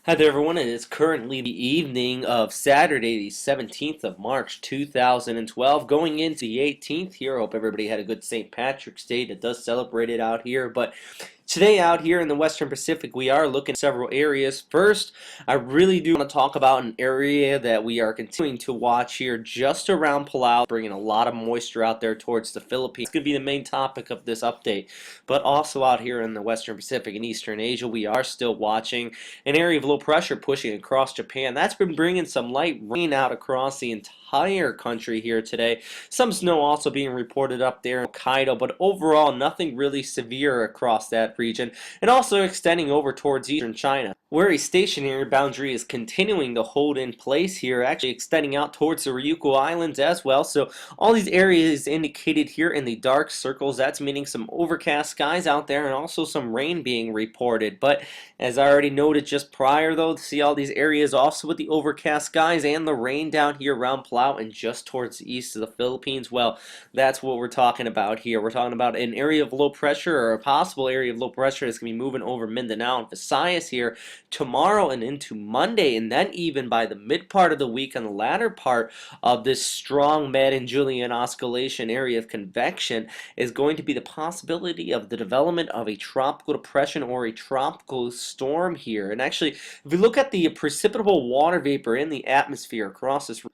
Hi there everyone, it is currently the evening of Saturday the 17th of March 2012 going into the 18th here. Hope everybody had a good St. Patrick's Day. It does celebrate it out here, but today out here in the Western Pacific we are looking at several areas. First, I really do want to talk about an area that we are continuing to watch here just around Palau, bringing a lot of moisture out there towards the Philippines. It's going to be the main topic of this update, but also out here in the Western Pacific and Eastern Asia we are still watching an area of low pressure pushing across Japan. That's been bringing some light rain out across the entire country here today. Some snow also being reported up there in Hokkaido, but overall nothing really severe across that region, and also extending over towards eastern China, where a stationary boundary is continuing to hold in place here, actually extending out towards the Ryukyu Islands as well. So all these areas indicated here in the dark circles, that's meaning some overcast skies out there and also some rain being reported. But as I already noted just prior though, see all these areas also with the overcast skies and the rain down here around Palau and just towards the east of the Philippines. Well, that's what we're talking about here. We're talking about an area of low pressure, or a possible area of low pressure that's going to be moving over Mindanao and Visayas here tomorrow and into Monday, and then even by the mid part of the week on the latter part of this strong Madden-Julian oscillation area of convection is going to be the possibility of the development of a tropical depression or a tropical storm here. And actually, if you look at the precipitable water vapor in the atmosphere across this,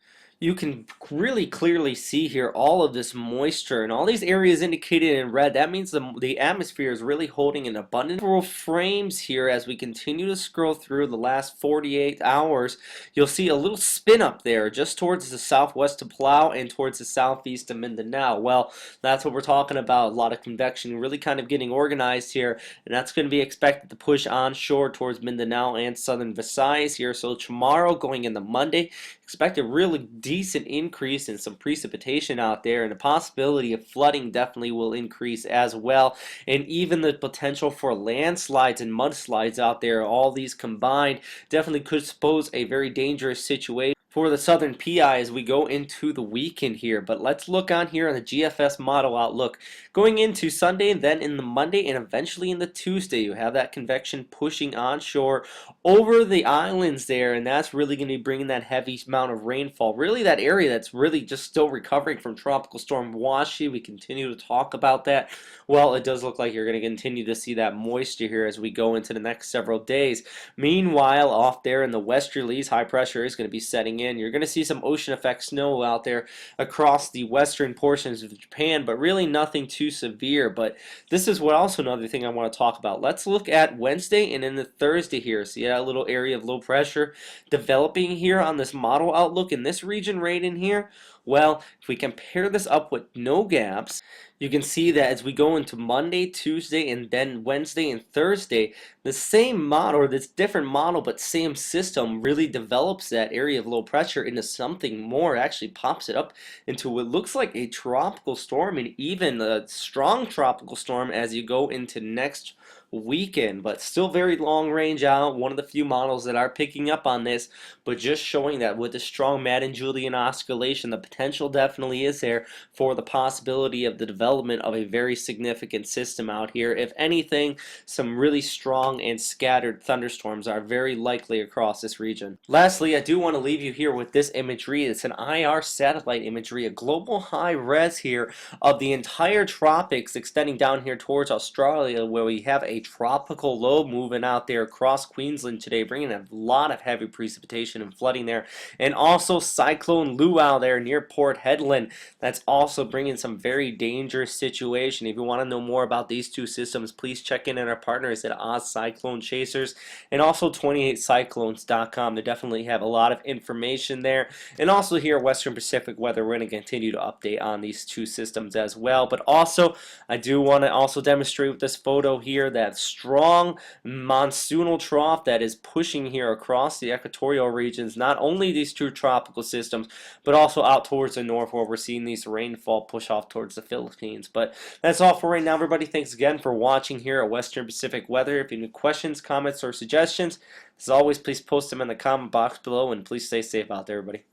you can really clearly see here all of this moisture and all these areas indicated in red. That means the atmosphere is really holding an abundant frames here. As we continue to scroll through the last 48 hours, you'll see a little spin up there just towards the southwest of Palau and towards the southeast of Mindanao. Well, that's what we're talking about. A lot of convection really kind of getting organized here, and that's going to be expected to push onshore towards Mindanao and southern Visayas here. So tomorrow going into Monday, expect a really decent increase in some precipitation out there, and the possibility of flooding definitely will increase as well, and even the potential for landslides and mudslides out there. All these combined definitely could pose a very dangerous situation for the southern PI as we go into the weekend here. But let's look on here on the GFS model outlook going into Sunday, and then in the Monday, and eventually in the Tuesday. You have that convection pushing onshore over the islands there, and that's really going to be bringing that heavy amount of rainfall. Really that area that's really just still recovering from Tropical Storm Washi. We continue to talk about that. Well, it does look like you're going to continue to see that moisture here as we go into the next several days. Meanwhile, off there in the westerlies, high pressure is going to be setting in. You're going to see some ocean effect snow out there across the western portions of Japan, but really nothing too severe. But this is what also another thing I want to talk about. Let's look at Wednesday and then the Thursday here. See that little area of low pressure developing here on this model outlook in this region right in here? Well, if we compare this up with no gaps, you can see that as we go into Monday, Tuesday, and then Wednesday and Thursday, the same model, or this different model but same system, really develops that area of low pressure into something more. It actually pops it up into what looks like a tropical storm, and even a strong tropical storm as you go into next weekend. But still very long range out, one of the few models that are picking up on this, but just showing that with the strong Madden-Julian oscillation, the potential definitely is there for the possibility of the development of a very significant system out here. If anything, some really strong and scattered thunderstorms are very likely across this region. Lastly, I do want to leave you here with this imagery. It's an IR satellite imagery, a global high res here of the entire tropics extending down here towards Australia, where we have a tropical low moving out there across Queensland today, bringing a lot of heavy precipitation and flooding there, and also Cyclone Luau there near Port Hedland. That's also bringing some very dangerous situation. If you want to know more about these two systems, please check in on our partners at Oz Cyclone Chasers and also 28cyclones.com. They definitely have a lot of information there. And also here at Western Pacific Weather, we're going to continue to update on these two systems as well. But also, I do want to also demonstrate with this photo here that strong monsoonal trough that is pushing here across the equatorial regions, not only these two tropical systems, but also out towards the north, where we're seeing these rainfall push off towards the Philippines. But that's all for right now, everybody. Thanks again for watching here at Western Pacific Weather. If you have any questions, comments, or suggestions, as always, please post them in the comment box below, and please stay safe out there, everybody.